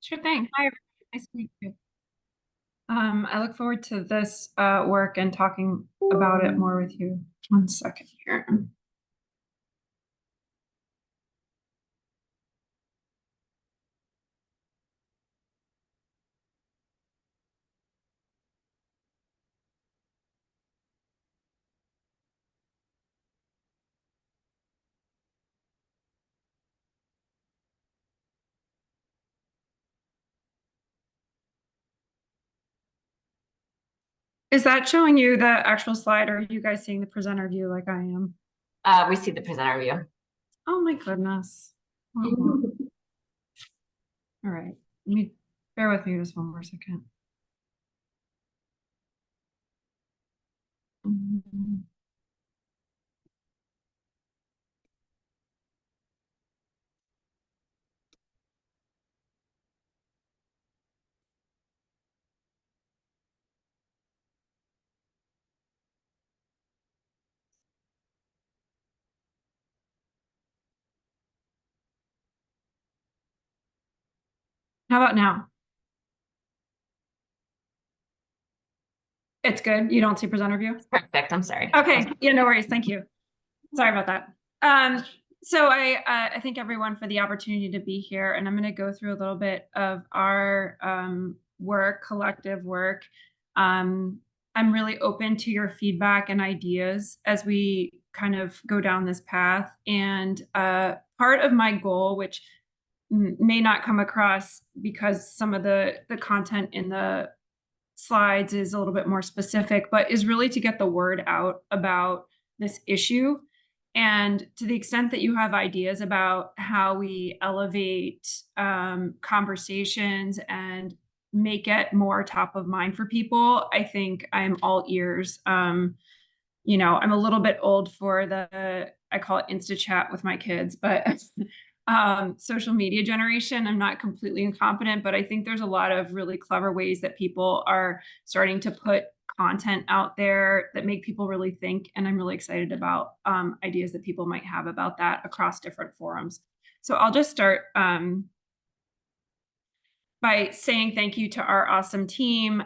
Sure thing. Hi, everybody. Nice to meet you. I look forward to this work and talking about it more with you. One second here. Is that showing you the actual slide, or are you guys seeing the presenter view like I am? We see the presenter view. Oh my goodness. All right. Let me bear with me just one more second. How about now? It's good. You don't see presenter view? Perfect. I'm sorry. Okay. Yeah, no worries. Thank you. Sorry about that. So I thank everyone for the opportunity to be here, and I'm going to go through a little bit of our collective work. I'm really open to your feedback and ideas as we kind of go down this path. And part of my goal, which may not come across because some of the content in the slides is a little bit more specific, but is really to get the word out about this issue. And to the extent that you have ideas about how we elevate conversations and make it more top of mind for people, I think I'm all ears. I'm a little bit old for I call it Insta chat with my kids, but social media generation. I'm not completely incompetent, but I think there's a lot of really clever ways that people are starting to put content out there that make people really think. And I'm really excited about ideas that people might have about that across different forums. So I'll just start by saying thank you to our awesome team.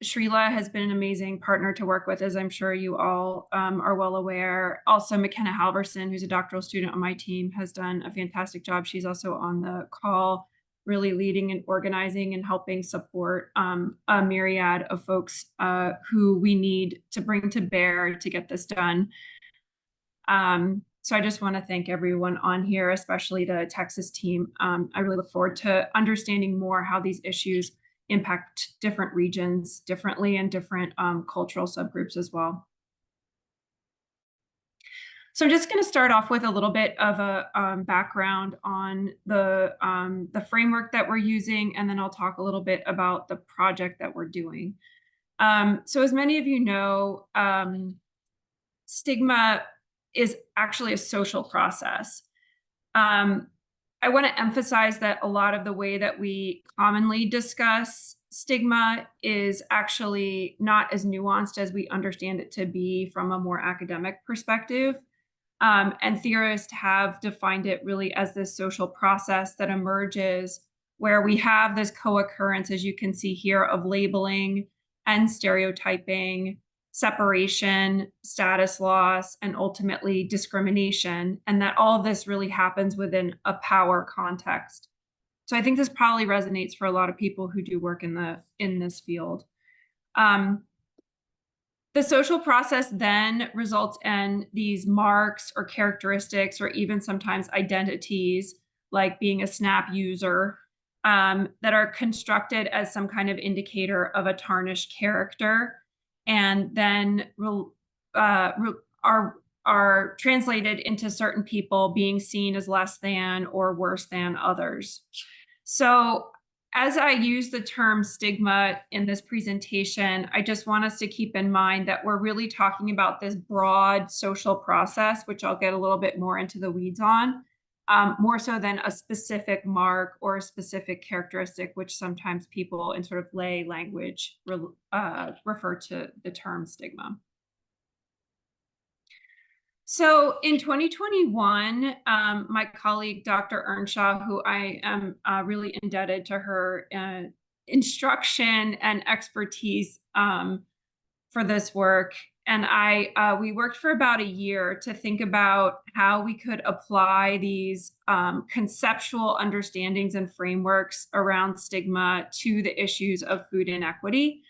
Shreela has been an amazing partner to work with, as I'm sure you all are well aware. Also, McKenna Halverson, who's a doctoral student on my team, has done a fantastic job. She's also on the call, really leading and organizing and helping support a myriad of folks who we need to bring to bear to get this done. So I just want to thank everyone on here, especially the Texas team. I really look forward to understanding more how these issues impact different regions differently and different cultural subgroups as well. So I'm just going to start off with a little bit of a background on the framework that we're using, and then I'll talk a little bit about the project that we're doing. So as many of you know, Stigma is actually a social process. I want to emphasize that a lot of the way that we commonly discuss stigma is actually not as nuanced as we understand it to be from a more academic perspective. And theorists have defined it really as this social process that emerges where we have this co-occurrence, as you can see here, of labeling and stereotyping, separation, status loss, and ultimately discrimination, and that all of this really happens within a power context. So I think this probably resonates for a lot of people who do work in this field. The social process then results in these marks or characteristics, or even sometimes identities, like being a SNAP user, that are constructed as some kind of indicator of a tarnished character, and then are translated into certain people being seen as less than or worse than others. So as I use the term stigma in this presentation, I just want us to keep in mind that we're really talking about this broad social process, which I'll get a little bit more into the weeds on, more so than a specific mark or a specific characteristic, which sometimes people in sort of lay language refer to the term stigma. So in 2021, my colleague, Dr. Earnshaw, who I am really indebted to her instruction and expertise for this work, and we worked for about a year to think about how we could apply these conceptual understandings and frameworks around stigma to the issues of food inequity,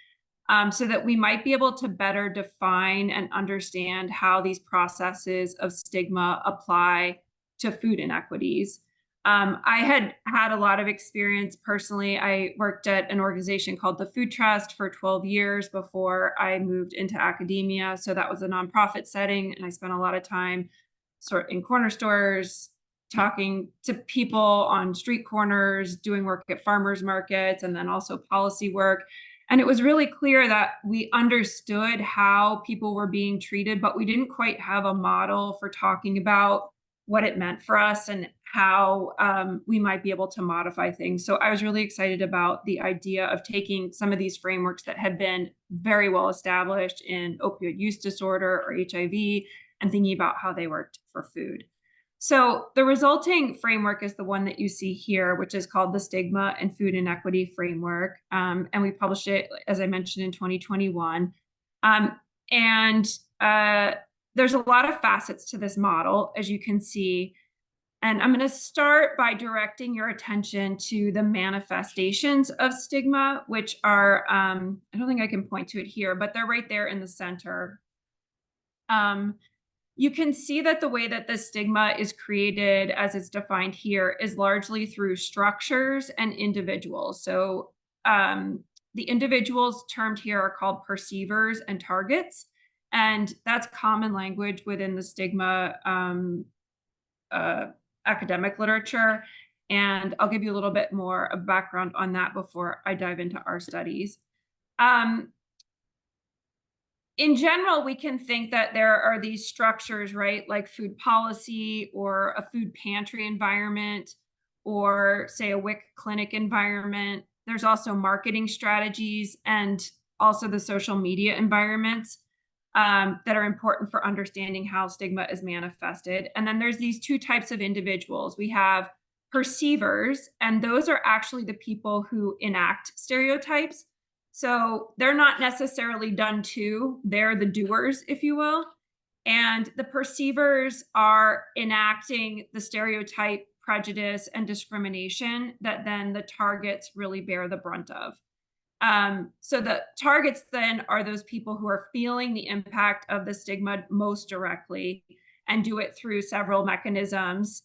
so that we might be able to better define and understand how these processes of stigma apply to food inequities. I had had a lot of experience personally. I worked at an organization called the Food Trust for 12 years before I moved into academia. So that was a nonprofit setting, and I spent a lot of time sort in corner stores, talking to people on street corners, doing work at farmers markets, and then also policy work. And it was really clear that we understood how people were being treated, but we didn't quite have a model for talking about what it meant for us and how we might be able to modify things. So I was really excited about the idea of taking some of these frameworks that had been very well established in opioid use disorder or HIV and thinking about how they worked for food. So the resulting framework is the one that you see here, which is called the Stigma and Food Inequity Framework. And we published it, as I mentioned, in 2021. And there's a lot of facets to this model, as you can see. And I'm going to start by directing your attention to the manifestations of stigma, which are, I don't think I can point to it here, but they're right there in the center. You can see that the way that the stigma is created, as it's defined here, is largely through structures and individuals. So the individuals termed here are called perceivers and targets. And that's common language within the stigma academic literature. And I'll give you a little bit more of background on that before I dive into our studies. In general, we can think that there are these structures, right? Like food policy or a food pantry environment, or say a WIC clinic environment. There's also marketing strategies and also the social media environments that are important for understanding how stigma is manifested. And then there's these two types of individuals. We have perceivers, and those are actually the people who enact stereotypes. So they're not necessarily done to, they're the doers, if you will. And the perceivers are enacting the stereotype, prejudice, and discrimination that then the targets really bear the brunt of. So the targets then are those people who are feeling the impact of the stigma most directly and do it through several mechanisms.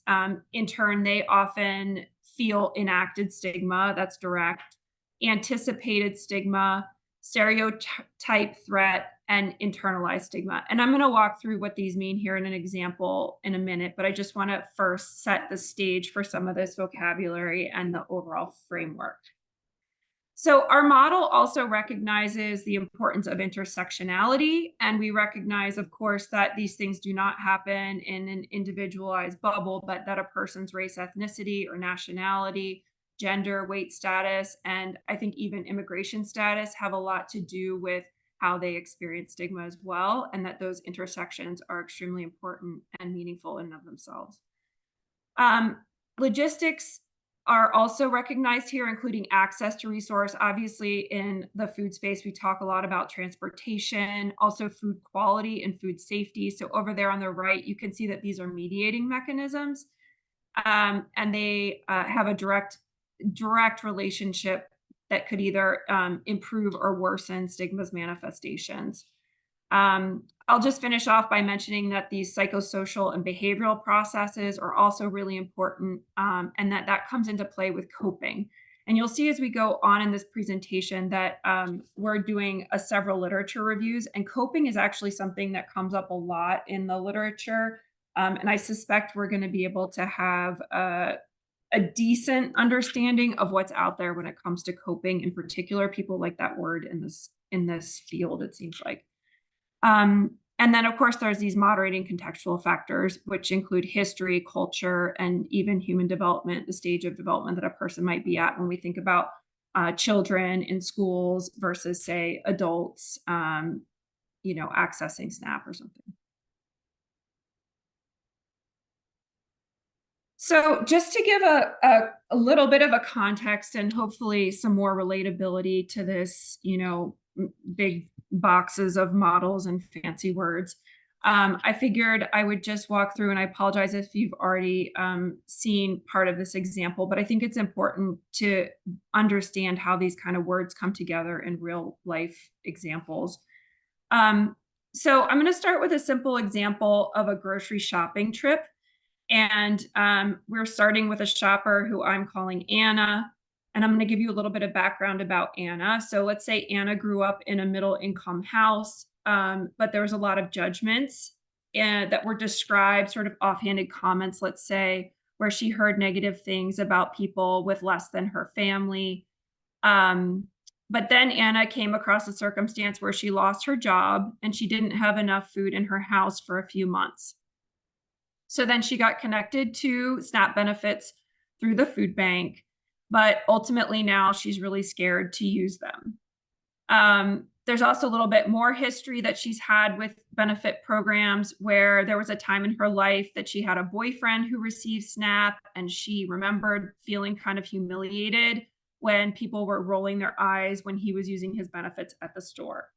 In turn, they often feel enacted stigma, that's direct, anticipated stigma, stereotype threat, and internalized stigma. And I'm going to walk through what these mean here in an example in a minute, but I just want to first set the stage for some of this vocabulary and the overall framework. So our model also recognizes the importance of intersectionality, and we recognize, of course, that these things do not happen in an individualized bubble, but that a person's race, ethnicity, or nationality, gender, weight status, and I think even immigration status have a lot to do with how they experience stigma as well, and that those intersections are extremely important and meaningful in and of themselves. Logistics are also recognized here, including access to resource. Obviously, in the food space, we talk a lot about transportation, also food quality and food safety. So over there on the right, you can see that these are mediating mechanisms, and they have a direct relationship that could either improve or worsen stigma's manifestations. I'll just finish off by mentioning that these psychosocial and behavioral processes are also really important, and that comes into play with coping. And you'll see as we go on in this presentation that we're doing several literature reviews, and coping is actually something that comes up a lot in the literature. And I suspect we're going to be able to have a decent understanding of what's out there when it comes to coping. In particular, people like that word in this field, it seems like. And then, of course, there's these moderating contextual factors, which include history, culture, and even human development, the stage of development that a person might be at when we think about children in schools versus, say, adults, accessing SNAP or something. So just to give a little bit of a context and hopefully some more relatability to this, big boxes of models and fancy words, I figured I would just walk through, and I apologize if you've already seen part of this example, but I think it's important to understand how these kind of words come together in real life examples. Um, so I'm going to start with a simple example of a grocery shopping trip. And we're starting with a shopper who I'm calling Anna. And I'm going to give you a little bit of background about Anna. So let's say Anna grew up in a middle income house, but there was a lot of judgments that were described, sort of offhanded comments, let's say, where she heard negative things about people with less than her family. Um, but then Anna came across a circumstance where she lost her job and she didn't have enough food in her house for a few months. So then she got connected to SNAP benefits through the food bank, but ultimately now she's really scared to use them. There's also a little bit more history that she's had with benefit programs where there was a time in her life that she had a boyfriend who received SNAP, and she remembered feeling kind of humiliated when people were rolling their eyes when he was using his benefits at the store.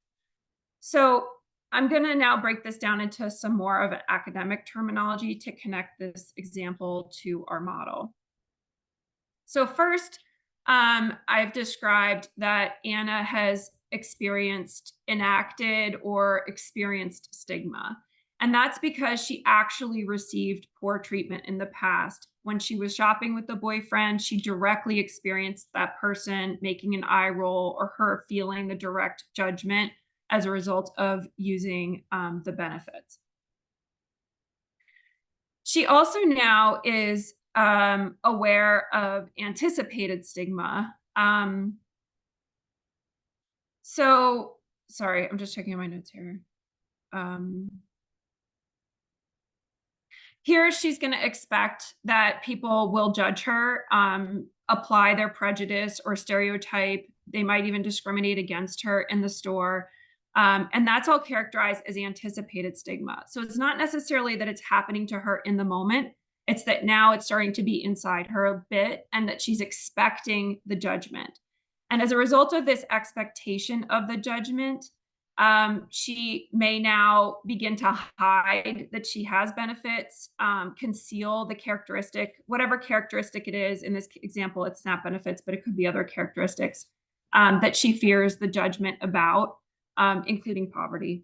So I'm going to now break this down into some more of an academic terminology to connect this example to our model. So first, I've described that Anna has experienced, enacted, or experienced stigma. And that's because she actually received poor treatment in the past. When she was shopping with the boyfriend, she directly experienced that person making an eye roll or her feeling the direct judgment as a result of using the benefits. She also now is aware of anticipated stigma. So, sorry, I'm just checking my notes here. Here, she's going to expect that people will judge her, apply their prejudice or stereotype. They might even discriminate against her in the store. And that's all characterized as anticipated stigma. So it's not necessarily that it's happening to her in the moment. It's that now it's starting to be inside her a bit, and that she's expecting the judgment. And as a result of this expectation of the judgment, she may now begin to hide that she has benefits, conceal the characteristic, whatever characteristic it is. In this example, it's SNAP benefits, but it could be other characteristics that she fears the judgment about, including poverty.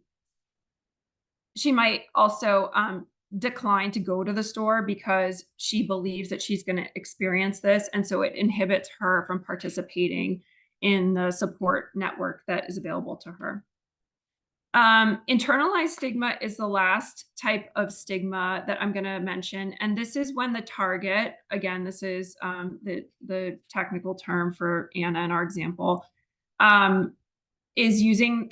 She might also decline to go to the store because she believes that she's going to experience this. And so it inhibits her from participating in the support network that is available to her. Internalized stigma is the last type of stigma that I'm going to mention. And this is when the target, again, this is the technical term for Anna in our example, is using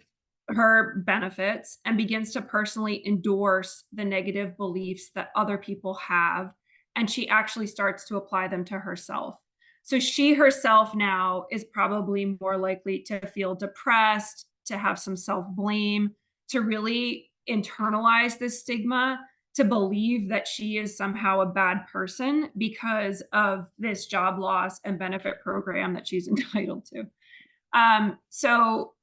her benefits and begins to personally endorse the negative beliefs that other people have. And she actually starts to apply them to herself. So she herself now is probably more likely to feel depressed, to have some self-blame, to really internalize this stigma, to believe that she is somehow a bad person because of this job loss and benefit program that she's entitled to. So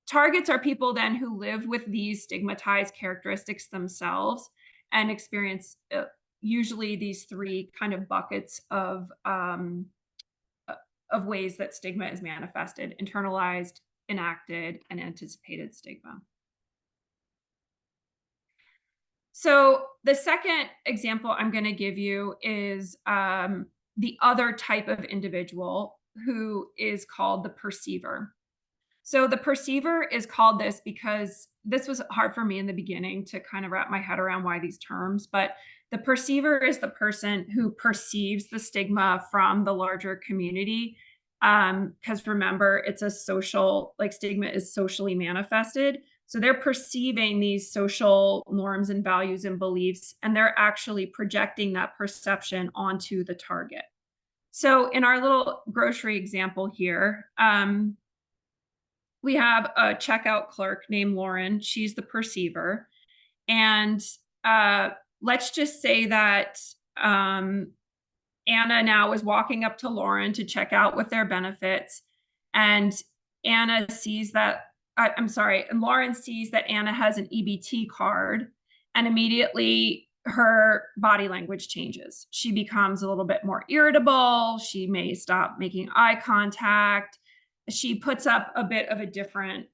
targets are people then who live with these stigmatized characteristics themselves and experience usually these three kind of buckets of ways that stigma is manifested: internalized, enacted, and anticipated stigma. So the second example I'm going to give you is the other type of individual, who is called the perceiver. So the perceiver is called this because this was hard for me in the beginning to kind of wrap my head around why these terms, but the perceiver is the person who perceives the stigma from the larger community. Because remember, it's a social, like stigma is socially manifested. So they're perceiving these social norms and values and beliefs, and they're actually projecting that perception onto the target. So in our little grocery example here, we have a checkout clerk named Lauren. She's the perceiver. And let's just say that Anna now is walking up to Lauren to check out with their benefits. And Anna sees that, and Lauren sees that Anna has an EBT card, and immediately her body language changes. She becomes a little bit more irritable. She may stop making eye contact. She puts up a bit of a different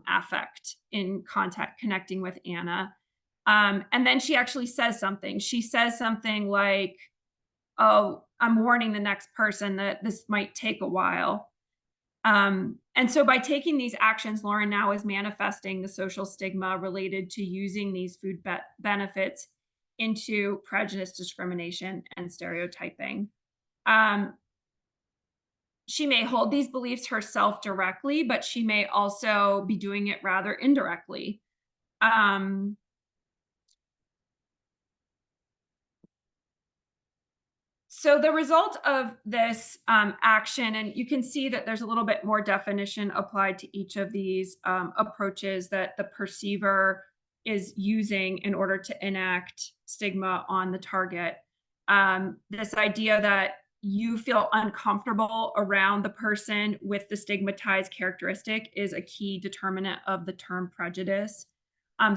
affect in contact, connecting with Anna. And then she actually says something. She says something like, "Oh, I'm warning the next person that this might take a while." And so by taking these actions, Lauren now is manifesting the social stigma related to using these food benefits into prejudice, discrimination, and stereotyping. Um, she may hold these beliefs herself directly, but she may also be doing it rather indirectly. Um, So the result of this action, and you can see that there's a little bit more definition applied to each of these approaches that the perceiver is using in order to enact stigma on the target. This idea that you feel uncomfortable around the person with the stigmatized characteristic is a key determinant of the term prejudice.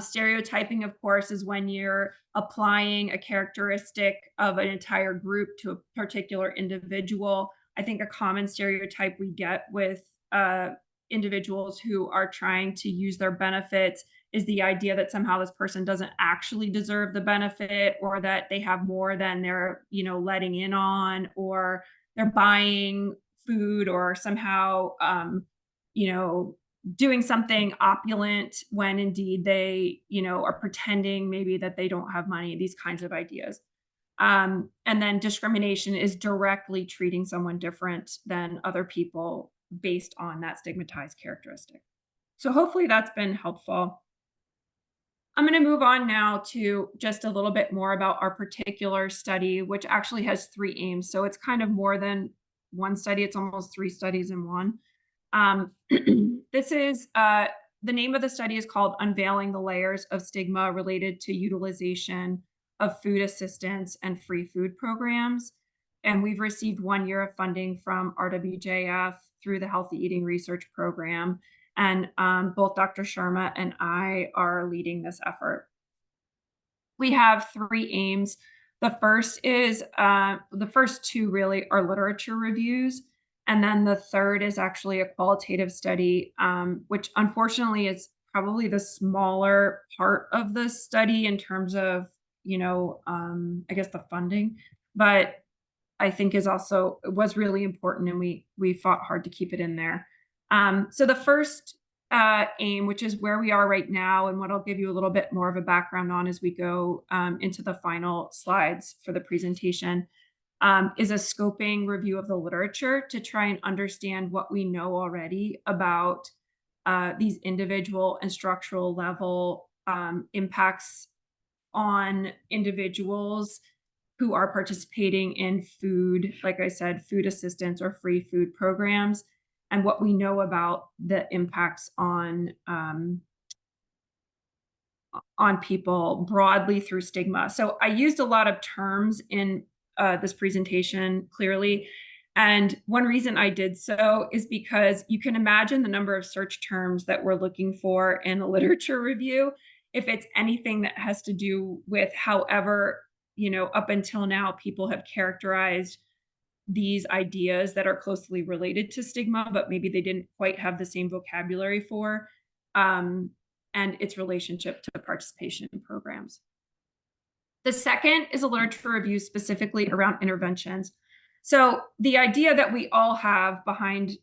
Stereotyping, of course, is when you're applying a characteristic of an entire group to a particular individual. I think a common stereotype we get with individuals who are trying to use their benefits is the idea that somehow this person doesn't actually deserve the benefit, or that they have more than they're, letting in on, or they're buying food, or somehow, you know, doing something opulent when indeed they, are pretending maybe that they don't have money, these kinds of ideas. And then discrimination is directly treating someone different than other people based on that stigmatized characteristic. So hopefully that's been helpful. I'm going to move on now to just a little bit more about our particular study, which actually has 3 aims. So it's kind of more than one study. It's almost 3 studies in one. This is the name of the study is called Unveiling the Layers of Stigma Related to Utilization of Food Assistance and Free Food Programs. And we've received 1 year of funding from RWJF through the Healthy Eating Research Program. And both Dr. Sharma and I are leading this effort. We have 3 aims. The first is, the first 2 really are literature reviews. And then the third is actually a qualitative study, which unfortunately is probably the smaller part of the study in terms of, I guess the funding, but I think was really important, and we fought hard to keep it in there. So the first aim, which is where we are right now, and what I'll give you a little bit more of a background on as we go into the final slides for the presentation, is a scoping review of the literature to try and understand what we know already about these individual and structural level impacts on individuals who are participating in food, like I said, food assistance or free food programs, and what we know about the impacts on people broadly through stigma. So I used a lot of terms in this presentation clearly. And one reason I did so is because you can imagine the number of search terms that we're looking for in a literature review. If it's anything that has to do with however, up until now, people have characterized these ideas that are closely related to stigma, but maybe they didn't quite have the same vocabulary for, and its relationship to participation in programs. The second is a literature review specifically around interventions. So the idea that we all have behind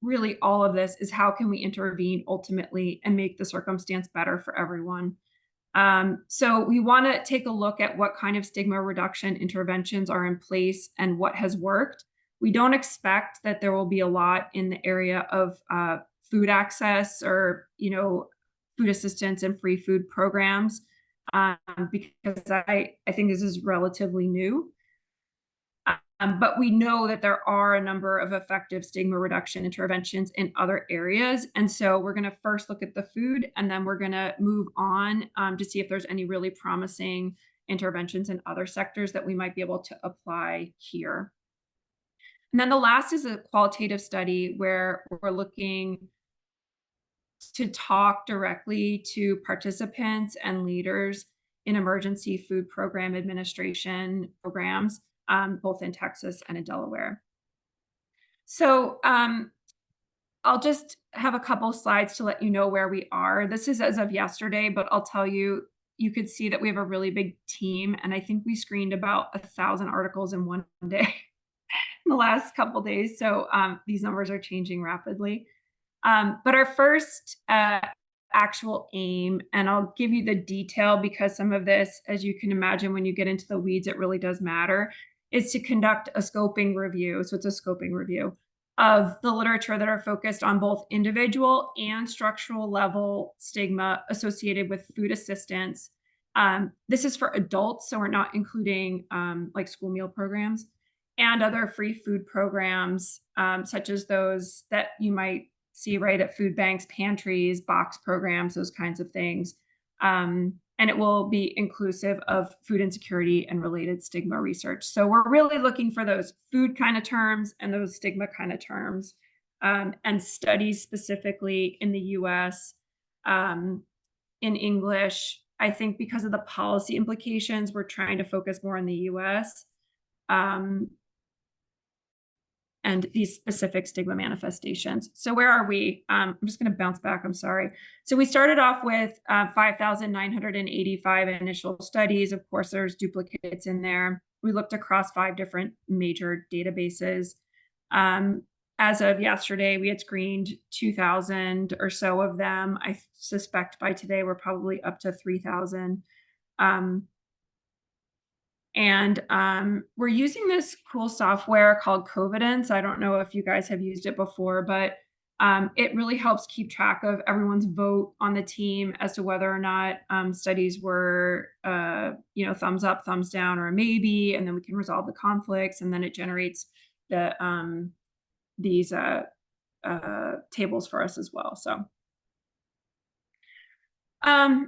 really all of this is how can we intervene ultimately and make the circumstance better for everyone? So we want to take a look at what kind of stigma reduction interventions are in place and what has worked. We don't expect that there will be a lot in the area of food access or, food assistance and free food programs, because I think this is relatively new. But we know that there are a number of effective stigma reduction interventions in other areas. And so we're going to first look at the food, and then we're going to move on to see if there's any really promising interventions in other sectors that we might be able to apply here. And then the last is a qualitative study where we're looking to talk directly to participants and leaders in emergency food program administration programs, both in Texas and in Delaware. So I'll just have a couple slides to let you know where we are. This is as of yesterday, but I'll tell you, you could see that we have a really big team, and I think we screened about 1,000 articles in one day in the last couple days. So these numbers are changing rapidly. But our first actual aim, and I'll give you the detail because some of this, as you can imagine, when you get into the weeds, it really does matter, is to conduct a scoping review. So it's a scoping review of the literature that are focused on both individual and structural level stigma associated with food assistance. This is for adults, so we're not including like school meal programs and other free food programs, such as those that you might see right at food banks, pantries, box programs, those kinds of things. And it will be inclusive of food insecurity and related stigma research. So we're really looking for those food kind of terms and those stigma kind of terms, and studies specifically in the US, in English. I think because of the policy implications, we're trying to focus more on the US. And these specific stigma manifestations. So where are we? I'm just going to bounce back. I'm sorry. So we started off with 5,985 initial studies. Of course, there's duplicates in there. We looked across 5 different major databases. As of yesterday, we had screened 2,000 or so of them. I suspect by today, we're probably up to 3,000. And we're using this cool software called Covidence. I don't know if you guys have used it before, but it really helps keep track of everyone's vote on the team as to whether or not studies were, thumbs up, thumbs down, or a maybe, and then we can resolve the conflicts, and then it generates these tables for us as well.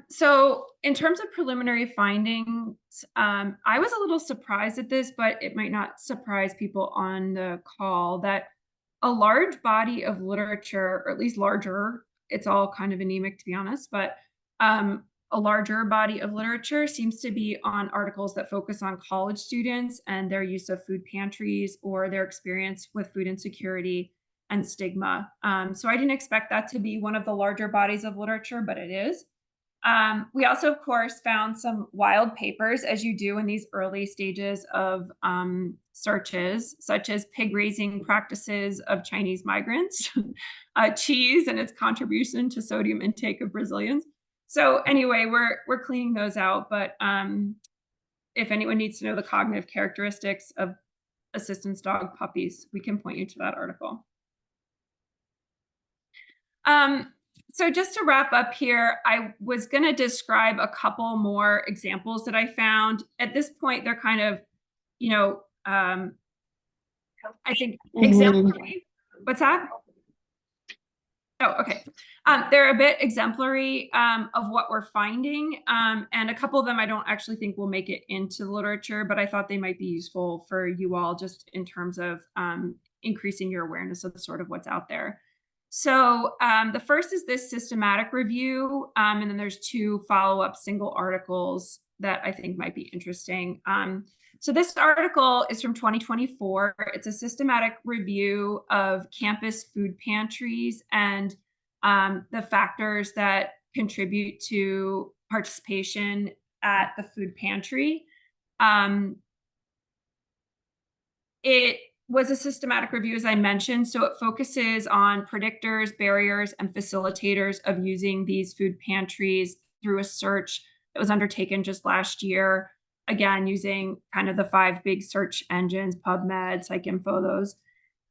So in terms of preliminary findings, I was a little surprised at this, but it might not surprise people on the call that a large body of literature, or at least larger, it's all kind of anemic to be honest, but a larger body of literature seems to be on articles that focus on college students and their use of food pantries or their experience with food insecurity and stigma. So I didn't expect that to be one of the larger bodies of literature, but it is. We also, of course, found some wild papers, as you do in these early stages of searches, such as pig raising practices of Chinese migrants, cheese and its contribution to sodium intake of Brazilians. So anyway, we're cleaning those out. But if anyone needs to know the cognitive characteristics of assistance dog puppies, we can point you to that article. So just to wrap up here, I was going to describe a couple more examples that I found. At this point, they're kind of, I think exemplary. What's that? Oh, okay. They're a bit exemplary of what we're finding. And a couple of them I don't actually think will make it into the literature, but I thought they might be useful for you all just in terms of increasing your awareness of the sort of what's out there. So the first is this systematic review, and then there's 2 follow-up single articles that I think might be interesting. So this article is from 2024. It's a systematic review of campus food pantries and the factors that contribute to participation at the food pantry. It was a systematic review, as I mentioned, so it focuses on predictors, barriers, and facilitators of using these food pantries through a search that was undertaken just last year, again, using kind of the 5 big search engines, PubMed, PsycInfo, those.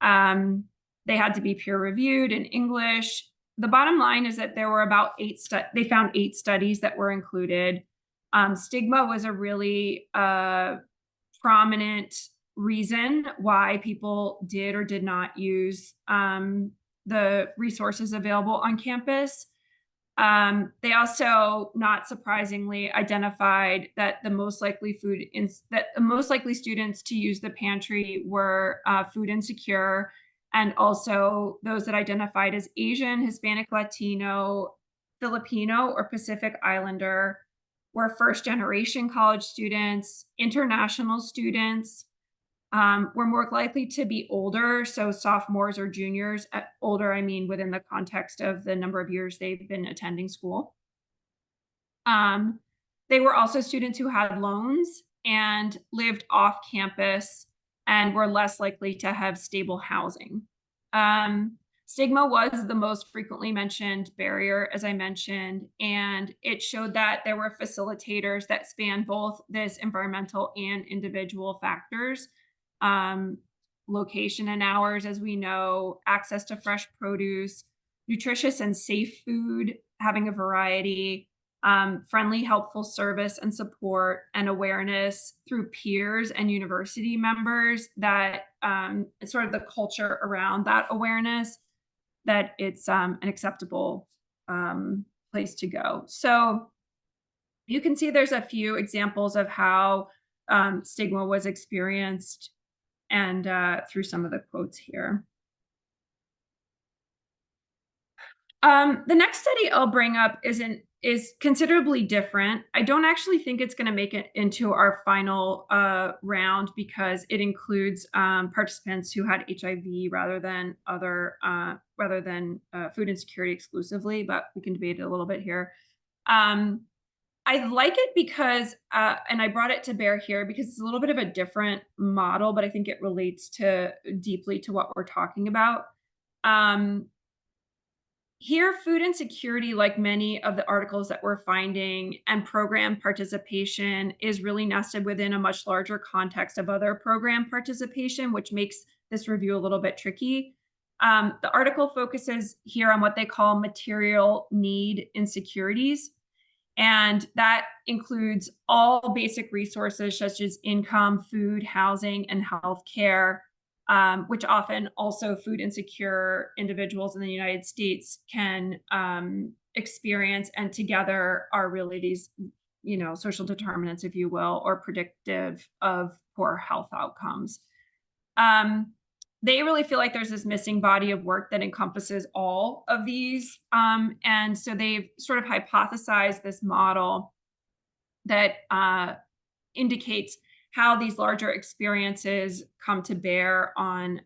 They had to be peer-reviewed in English. The bottom line is that there were about 8 they found 8 studies that were included. Stigma was a really prominent reason why people did or did not use the resources available on campus. They also, not surprisingly, identified that the most likely students to use the pantry were food insecure, and also those that identified as Asian, Hispanic, Latino, Filipino, or Pacific Islander were first-generation college students, international students, were more likely to be older, so sophomores or juniors. Older, I mean, within the context of the number of years they've been attending school. Um, they were also students who had loans and lived off campus and were less likely to have stable housing. Stigma was the most frequently mentioned barrier, as I mentioned, and it showed that there were facilitators that span both this environmental and individual factors. Um, Location and hours, as we know, access to fresh produce, nutritious and safe food, having a variety, friendly, helpful service and support, and awareness through peers and university members that sort of the culture around that awareness, that it's an acceptable place to go. So you can see there's a few examples of how stigma was experienced and through some of the quotes here. The next study I'll bring up is considerably different. I don't actually think it's going to make it into our final round because it includes participants who had HIV rather than food insecurity exclusively, but we can debate it a little bit here. I like it because, and I brought it to bear here because it's a little bit of a different model, but I think it relates deeply to what we're talking about. Here, food insecurity, like many of the articles that we're finding, and program participation is really nested within a much larger context of other program participation, which makes this review a little bit tricky. The article focuses here on what they call material need insecurities. And that includes all basic resources such as income, food, housing, and healthcare, which often also food insecure individuals in the United States can experience, and together are really these, social determinants, if you will, or predictive of poor health outcomes. They really feel like there's this missing body of work that encompasses all of these. And so they've sort of hypothesized this model that indicates how these larger experiences come to bear on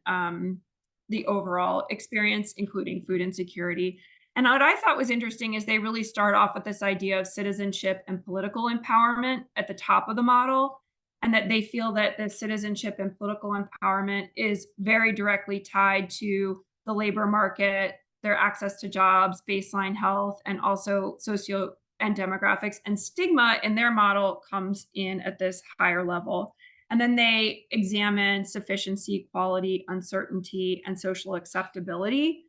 the overall experience, including food insecurity. And what I thought was interesting is they really start off with this idea of citizenship and political empowerment at the top of the model, and that they feel that the citizenship and political empowerment is very directly tied to the labor market, their access to jobs, baseline health, and also socio and demographics. And stigma in their model comes in at this higher level. And then they examine sufficiency, quality, uncertainty, and social acceptability,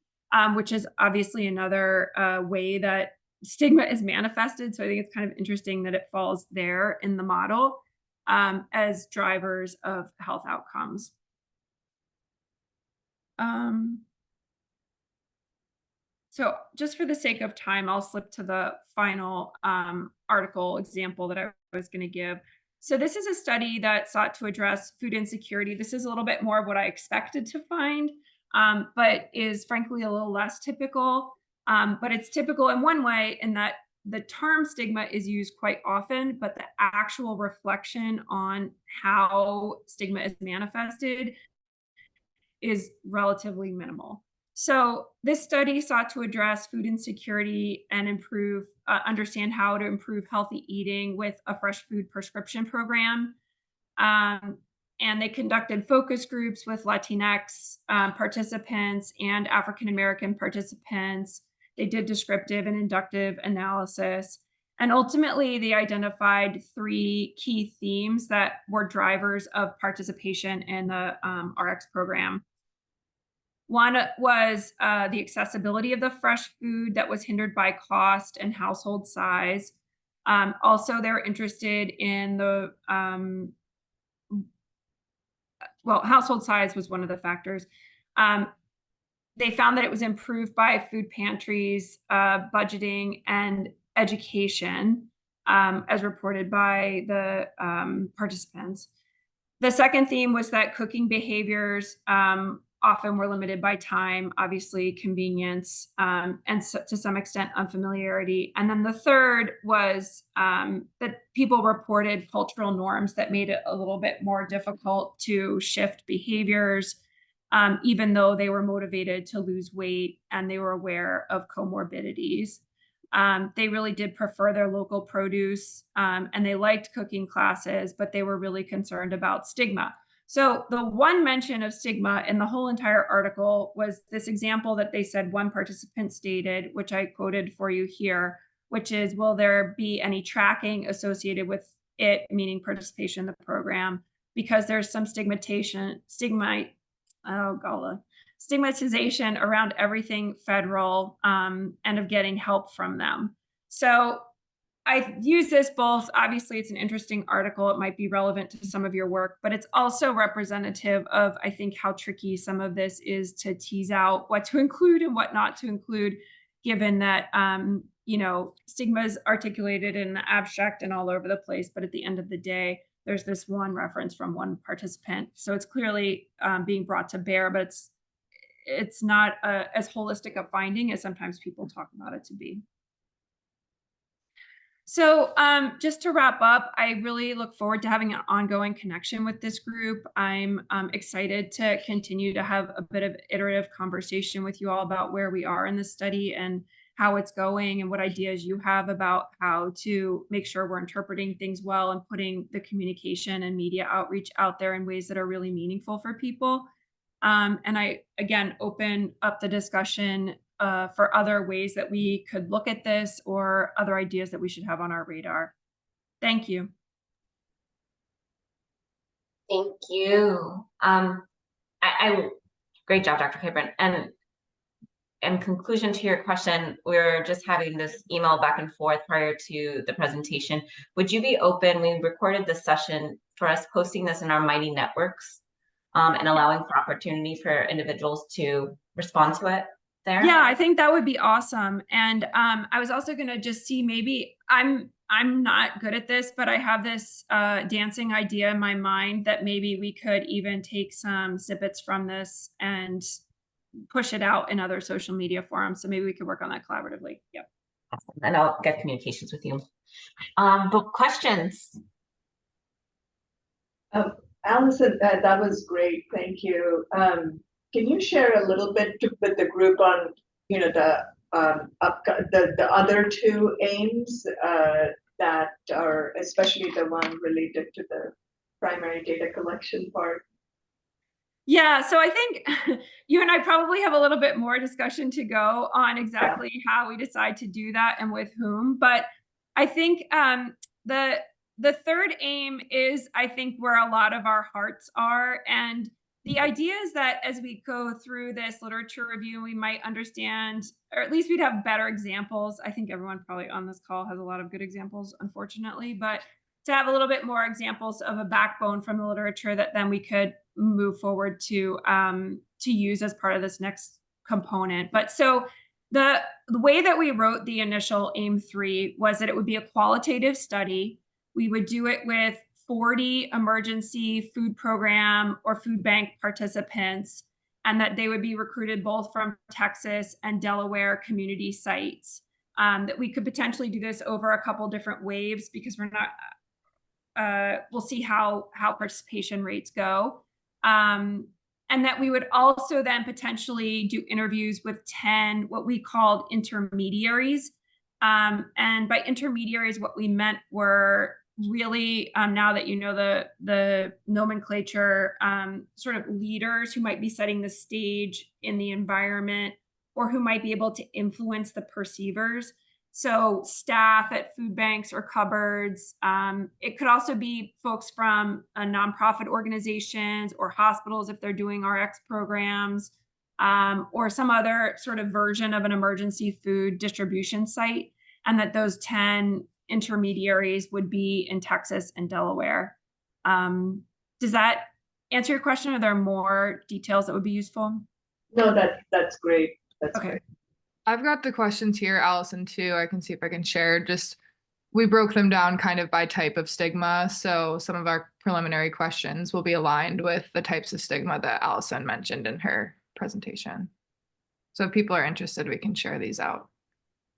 which is obviously another way that stigma is manifested. So I think it's kind of interesting that it falls there in the model as drivers of health outcomes. So just for the sake of time, I'll slip to the final article example that I was going to give. So this is a study that sought to address food insecurity. This is a little bit more of what I expected to find, but is frankly a little less typical. But it's typical in one way in that the term stigma is used quite often, but the actual reflection on how stigma is manifested is relatively minimal. So this study sought to address food insecurity and understand how to improve healthy eating with a fresh food prescription program. And they conducted focus groups with Latinx participants and African-American participants. They did descriptive and inductive analysis. And ultimately, they identified 3 key themes that were drivers of participation in the RX program. One was the accessibility of the fresh food that was hindered by cost and household size. Also, they're interested in the, household size was one of the factors. they found that it was improved by food pantries, budgeting, and education, as reported by the participants. The second theme was that cooking behaviors often were limited by time, obviously convenience, and so, to some extent unfamiliarity. And then the third was that people reported cultural norms that made it a little bit more difficult to shift behaviors, even though they were motivated to lose weight and they were aware of comorbidities. They really did prefer their local produce, and they liked cooking classes, but they were really concerned about stigma. So the one mention of stigma in the whole entire article was this example that they said one participant stated, which I quoted for you here, which is, will there be any tracking associated with it, meaning participation in the program, because there's some stigmatization around everything federal, and of getting help from them. So I use this both, obviously it's an interesting article, it might be relevant to some of your work, but it's also representative of, I think, how tricky some of this is to tease out what to include and what not to include, given that, stigma is articulated in the abstract and all over the place, but at the end of the day, there's this one reference from one participant. So it's clearly being brought to bear, but it's not as holistic a finding as sometimes people talk about it to be. So just to wrap up, I really look forward to having an ongoing connection with this group. I'm excited to continue to have a bit of iterative conversation with you all about where we are in the study and how it's going and what ideas you have about how to make sure we're interpreting things well and putting the communication and media outreach out there in ways that are really meaningful for people. And I, again, open up the discussion for other ways that we could look at this or other ideas that we should have on our radar. Thank you. Thank you. Great job, Dr. Karpyn. And in conclusion to your question, we're just having this email back and forth prior to the presentation. Would you be open? We recorded this session for us posting this in our Mighty Networks, and allowing for opportunity for individuals to respond to it there? Yeah, I think that would be awesome. And I was also going to just see, maybe I'm not good at this, but I have this dancing idea in my mind that maybe we could even take some snippets from this and push it out in other social media forums. So maybe we could work on that collaboratively. Yep. Awesome. And I'll get communications with you. But questions? Allison, that was great. Thank you. Can you share a little bit with the group on, the other two aims that are, especially the one related to the primary data collection part? Yeah, so I think you and I probably have a little bit more discussion to go on exactly how we decide to do that and with whom. But I think the third aim is, I think, where a lot of our hearts are. And the idea is that as we go through this literature review, we might understand, or at least we'd have better examples. I think everyone probably on this call has a lot of good examples, unfortunately, but to have a little bit more examples of a backbone from the literature that then we could move forward to use as part of this next component. But so the way that we wrote the initial aim 3 was that it would be a qualitative study. We would do it with 40 emergency food program or food bank participants, and that they would be recruited both from Texas and Delaware community sites. That we could potentially do this over a couple different waves, because we're not, we'll see how participation rates go. And that we would also then potentially do interviews with 10, what we called intermediaries. And by intermediaries, what we meant were really, now that you know the nomenclature, sort of leaders who might be setting the stage in the environment, or who might be able to influence the perceivers. So staff at food banks or cupboards. It could also be folks from nonprofit organizations or hospitals if they're doing RX programs, or some other sort of version of an emergency food distribution site, and that those 10 intermediaries would be in Texas and Delaware. Does that answer your question? Are there more details that would be useful? No, that's great. That's Okay. great. I've got the questions here, Allison, too. I can see if I can share. Just we broke them down kind of by type of stigma. So some of our preliminary questions will be aligned with the types of stigma that Allison mentioned in her presentation. So if people are interested, we can share these out.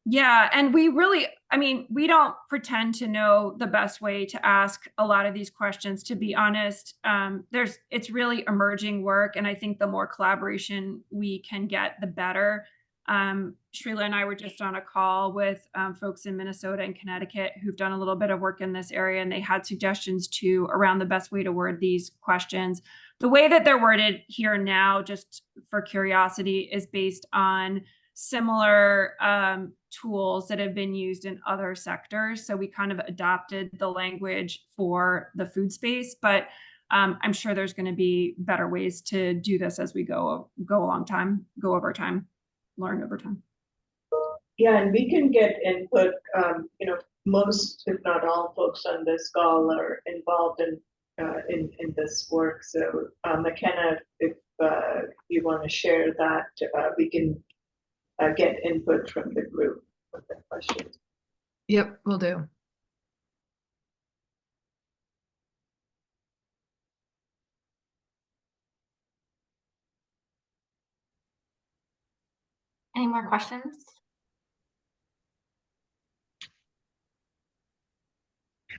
Yeah, and we really, I mean, we don't pretend to know the best way to ask a lot of these questions, to be honest. It's really emerging work, and I think the more collaboration we can get, the better. Shreela and I were just on a call with folks in Minnesota and Connecticut who've done a little bit of work in this area, and they had suggestions too around the best way to word these questions. The way that they're worded here now, just for curiosity, is based on similar tools that have been used in other sectors. So we kind of adopted the language for the food space, but I'm sure there's going to be better ways to do this as we go over time, learn over time. Yeah, and we can get input. Most, if not all, folks on this call are involved in this work. So, McKenna, if you want to share that, we can get input from the group with the questions. Yep, we'll do. Any more questions?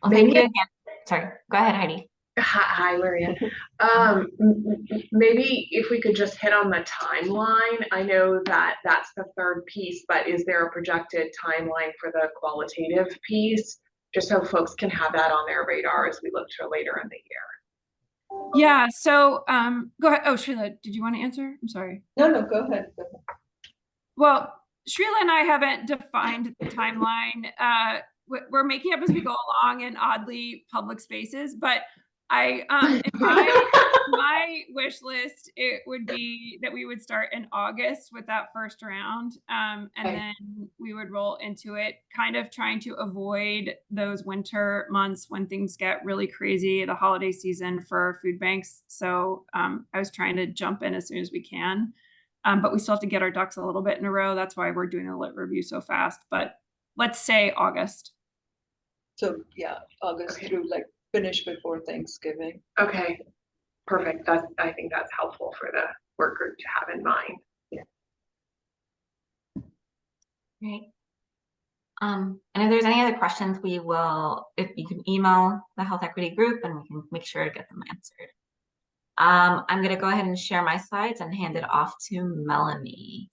Well, thank you again. Sorry, go ahead, Heidi. Hi, Marianne. Maybe if we could just hit on the timeline. I know that that's the third piece, but is there a projected timeline for the qualitative piece? Just so folks can have that on their radar as we look to later in the year. Yeah, so go ahead. Oh, Shreela, did you want to answer? I'm sorry. No, go ahead. Well, Shreela and I haven't defined the timeline. We're making up as we go along in oddly public spaces, but in my wish list, it would be that we would start in August with that first round, and then we would roll into it, kind of trying to avoid those winter months when things get really crazy, the holiday season for food banks. So I was trying to jump in as soon as we can. But we still have to get our ducks a little bit in a row. That's why we're doing the lit review so fast. But let's say August. So yeah, August through like finish before Thanksgiving. Okay, perfect. I think that's helpful for the work group to have in mind. Yeah. Great. And if there's any other questions, if you can email the health equity group and we can make sure to get them answered. I'm going to go ahead and share my slides and hand it off to Melanie.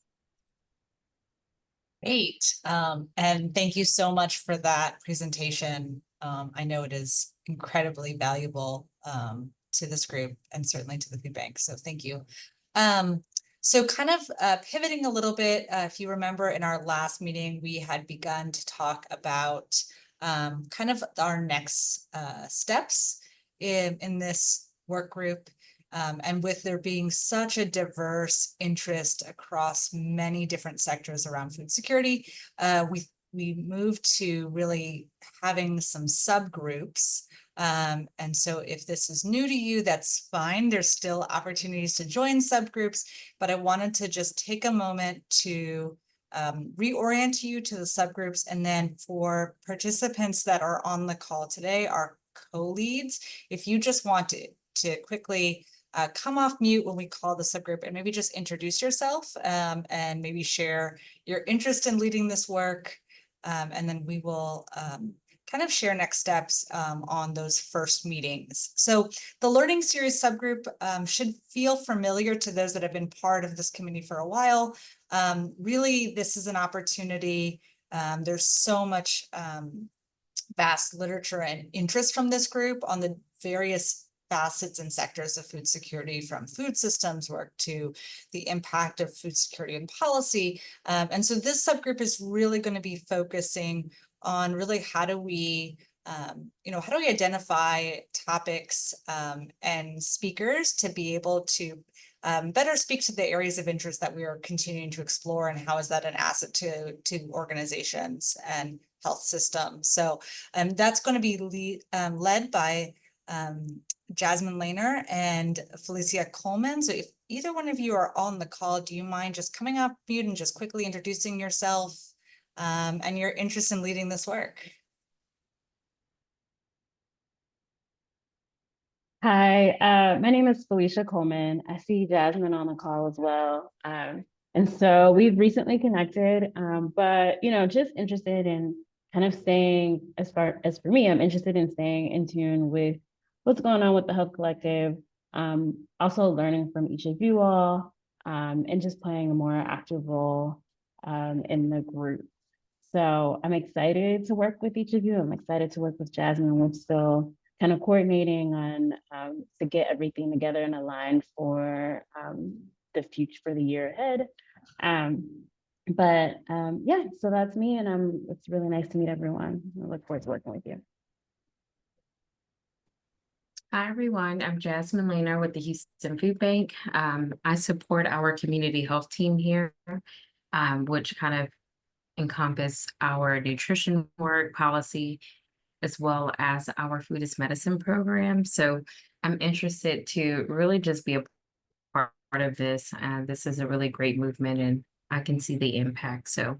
Great. And thank you so much for that presentation. I know it is incredibly valuable to this group and certainly to the food bank. So thank you. So kind of pivoting a little bit, if you remember in our last meeting, we had begun to talk about kind of our next steps in this work group. And with there being such a diverse interest across many different sectors around food security, we moved to really having some subgroups. And so if this is new to you, that's fine. There's still opportunities to join subgroups, but I wanted to just take a moment to reorient you to the subgroups. And then for participants that are on the call today, our co-leads, if you just want to quickly come off mute when we call the subgroup and maybe just introduce yourself and maybe share your interest in leading this work. And then we will kind of share next steps on those first meetings. So the Learning Series subgroup should feel familiar to those that have been part of this community for a while. Really, this is an opportunity. There's so much vast literature and interest from this group on the various facets and sectors of food security, from food systems work to the impact of food security and policy. And so this subgroup is really going to be focusing on really how do we identify topics and speakers to be able to better speak to the areas of interest that we are continuing to explore, and how is that an asset to organizations and health systems. So that's going to be led by Jasmine Lehner and Felicia Coleman. So if either one of you are on the call, do you mind just coming up mute and just quickly introducing yourself and your interest in leading this work? Hi, my name is Felicia Coleman. I see Jasmine on the call as well. And so we've recently connected, but just interested in kind of staying, as far as for me, I'm interested in staying in tune with what's going on with the Health Collective, also learning from each of you all, and just playing a more active role in the group. So I'm excited to work with each of you. I'm excited to work with Jasmine. We're still kind of coordinating on to get everything together and aligned for the future, for the year ahead. Yeah, so that's me, and it's really nice to meet everyone. I look forward to working with you. Hi, everyone. I'm Jasmine Lehner with the Houston Food Bank. I support our community health team here, which kind of encompass our nutrition work policy, as well as our food is medicine program. So I'm interested to really just be a part of this. This is a really great movement, and I can see the impact. So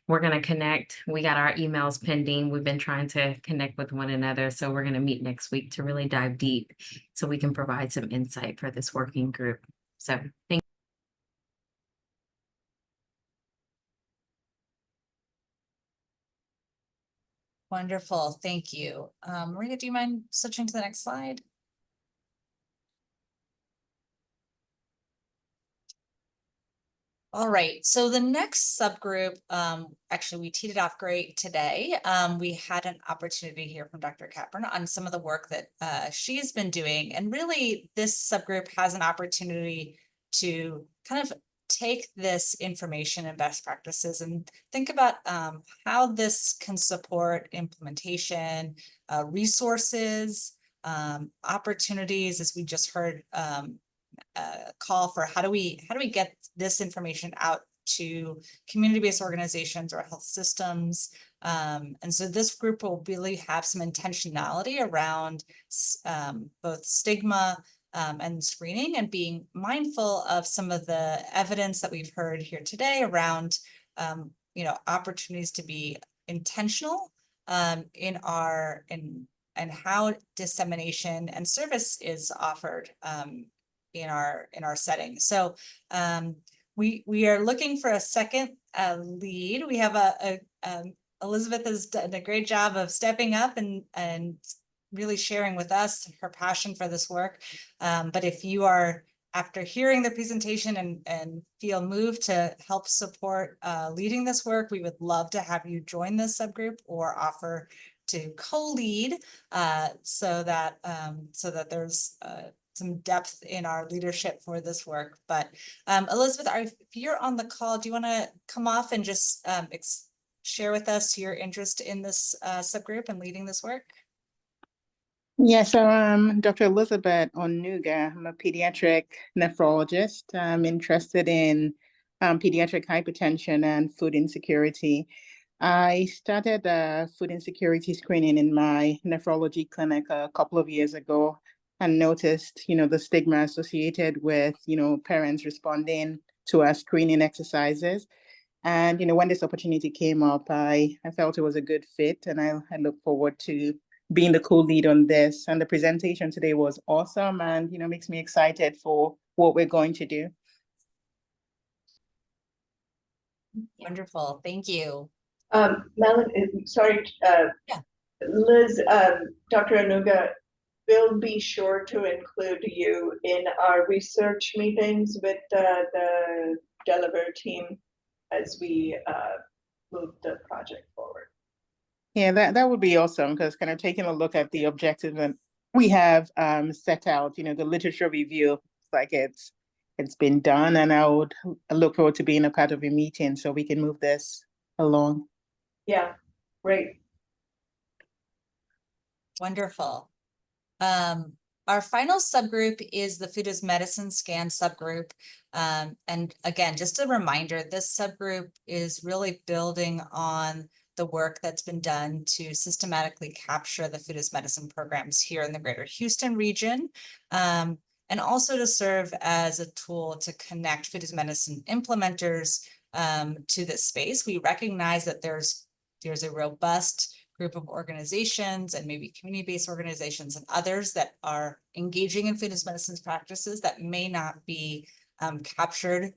we're going to connect. We got our emails pending. We've been trying to connect with one another. So we're going to meet next week to really dive deep so we can provide some insight for this working group. So thank you. Wonderful, thank you. Maria, do you mind switching to the next slide? All right, so the next subgroup, actually we teed it off great today. We had an opportunity to hear from Dr. Karpyn on some of the work that she's been doing. And really this subgroup has an opportunity to kind of take this information and best practices and think about how this can support implementation, resources, opportunities, as we just heard call for how do we get this information out to community-based organizations or health systems. And so this group will really have some intentionality around both stigma and screening, and being mindful of some of the evidence that we've heard here today around opportunities to be intentional in how dissemination and service is offered in our setting. So we are looking for a second lead. We have Elizabeth has done a great job of stepping up and really sharing with us her passion for this work. But if you are, after hearing the presentation and feel moved to help support leading this work, we would love to have you join this subgroup or offer to co-lead so that there's some depth in our leadership for this work. But Elizabeth, if you're on the call, do you want to come off and just share with us your interest in this subgroup and leading this work? Yes, so I'm Dr. Elizabeth Onuga. I'm a pediatric nephrologist. I'm interested in pediatric hypertension and food insecurity. I started food insecurity screening in my nephrology clinic a couple of years ago, and noticed, the stigma associated with, parents responding to our screening exercises. And, when this opportunity came up, I felt it was a good fit, and I look forward to being the co-lead on this. And the presentation today was awesome, and, makes me excited for what we're going to do. Wonderful, thank you. Melanie, sorry, Yeah. Liz, Dr. Onuga, we'll be sure to include you in our research meetings with the Delaware team as we move the project forward. Yeah, that would be awesome, because kind of taking a look at the objectives that we have set out, the literature review, it's like it's been done, and I look forward to being a part of a meeting so we can move this along. Yeah, great. Wonderful. Our final subgroup is the Food as Medicine Scan subgroup. And again, just a reminder, this subgroup is really building on the work that's been done to systematically capture the food as medicine programs here in the greater Houston region, and also to serve as a tool to connect food as medicine implementers to this space. We recognize that there's a robust group of organizations and maybe community-based organizations and others that are engaging in food as medicine practices that may not be captured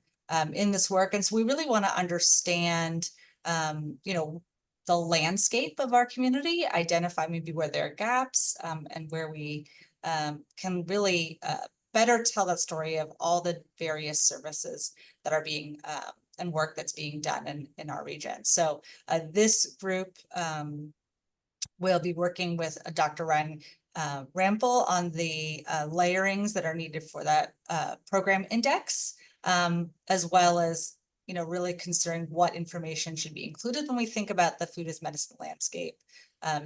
in this work. And so we really want to understand, the landscape of our community, identify maybe where there are gaps, and where we can really better tell that story of all the various services that are being and work that's being done in our region. So this group will be working with Dr. Ryan Rampel on the layerings that are needed for that program index, as well as really considering what information should be included when we think about the food as medicine landscape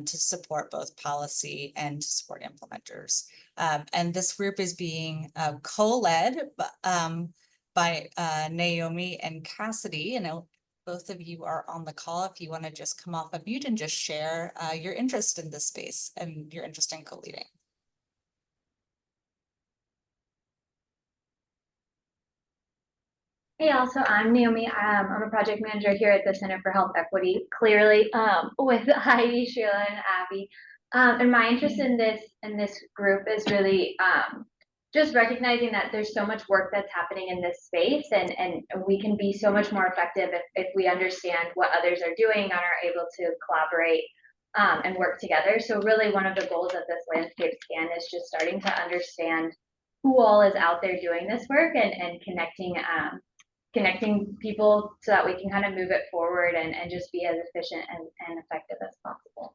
to support both policy and to support implementers. And this group is being co-led by Naomi and Cassidy. Both of you are on the call. If you want to just come off of mute and just share your interest in this space and your interest in co-leading. Hey, also, I'm Naomi. I'm a project manager here at the Center for Health Equity, clearly with Heidi, Shreela, and Abby. And my interest in this group is really just recognizing that there's so much work that's happening in this space, and we can be so much more effective if we understand what others are doing and are able to collaborate and work together. So really one of the goals of this landscape scan is just starting to understand who all is out there doing this work and connecting people so that we can kind of move it forward and just be as efficient and effective as possible.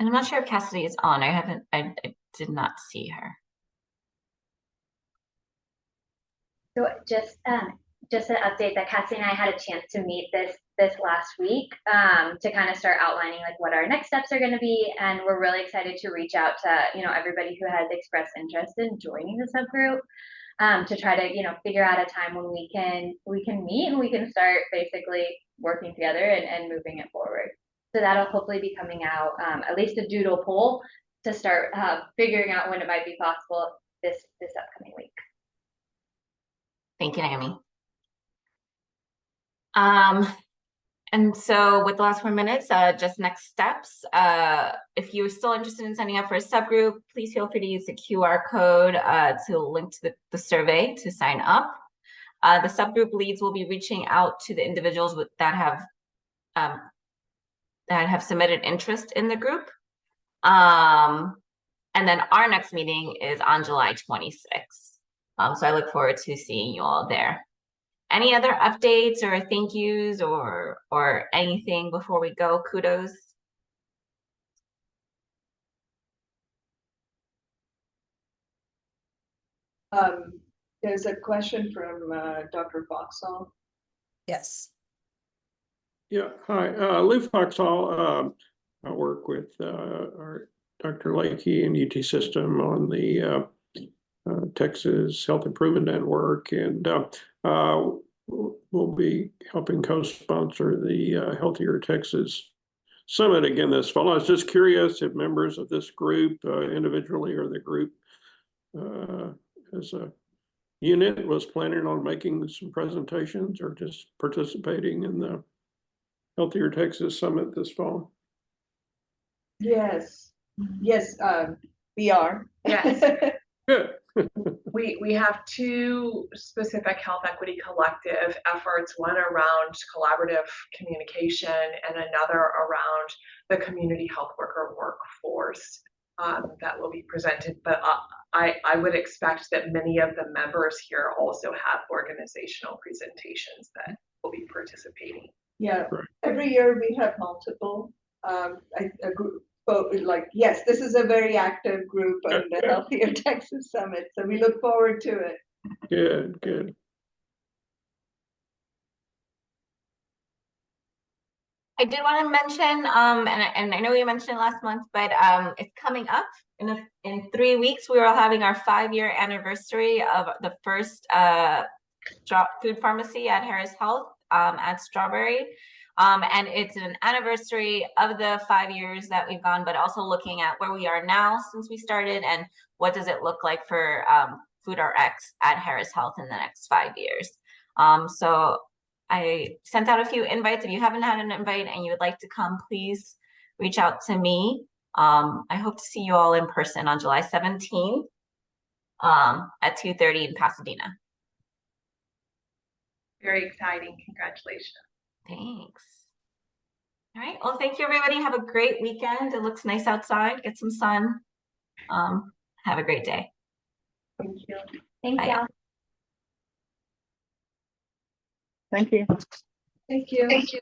And I'm not sure if Cassidy is on. I did not see her. So just an update that Cassie and I had a chance to meet this last week to kind of start outlining like what our next steps are going to be, and we're really excited to reach out to everybody who has expressed interest in joining the subgroup to try to figure out a time when we can meet and we can start basically working together and moving it forward. So that'll hopefully be coming out, at least a doodle poll to start figuring out when it might be possible this upcoming week. Thank you, Naomi. And so with the last 4 minutes, just next steps. If you're still interested in signing up for a subgroup, please feel free to use the QR code to link to the survey to sign up. The subgroup leads will be reaching out to the individuals that have submitted interest in the group. And then our next meeting is on July 26th. So I look forward to seeing you all there. Any other updates or thank yous or anything before we go? Kudos. There's a question from Dr. Foxall. Yes. Yeah, hi, Lou Foxall. I work with our Dr. Lakey and UT System on the Texas Health Improvement Network, and we'll be helping co-sponsor the Healthier Texas Summit again this fall. I was just curious if members of this group, individually or the group as a unit, was planning on making some presentations or just participating in the Healthier Texas Summit this fall. Yes, we are. Yes. Good. We have two specific health equity collective efforts, one around collaborative communication and another around the community health worker workforce that will be presented. But I would expect that many of the members here also have organizational presentations that will be participating. Yeah, every year we have multiple a group. Yes, this is a very active group on the Healthier Texas Summit, so we look forward to it. Good. I did want to mention, and I know we mentioned it last month, but it's coming up in 3 weeks. We are having our 5-year anniversary of the first food pharmacy at Harris Health at Strawberry. And it's an anniversary of the 5 years that we've gone, but also looking at where we are now since we started and what does it look like for FoodRx at Harris Health in the next 5 years. So I sent out a few invites. If you haven't had an invite and you would like to come, please reach out to me. I hope to see you all in person on July 17th at 2:30 in Pasadena. Very exciting. Congratulations. Thanks. All right. Well, thank you, everybody. Have a great weekend. It looks nice outside. Get some sun. Have a great day. Thank you. Thank Bye. you. Thank you. Thank you. Thank you.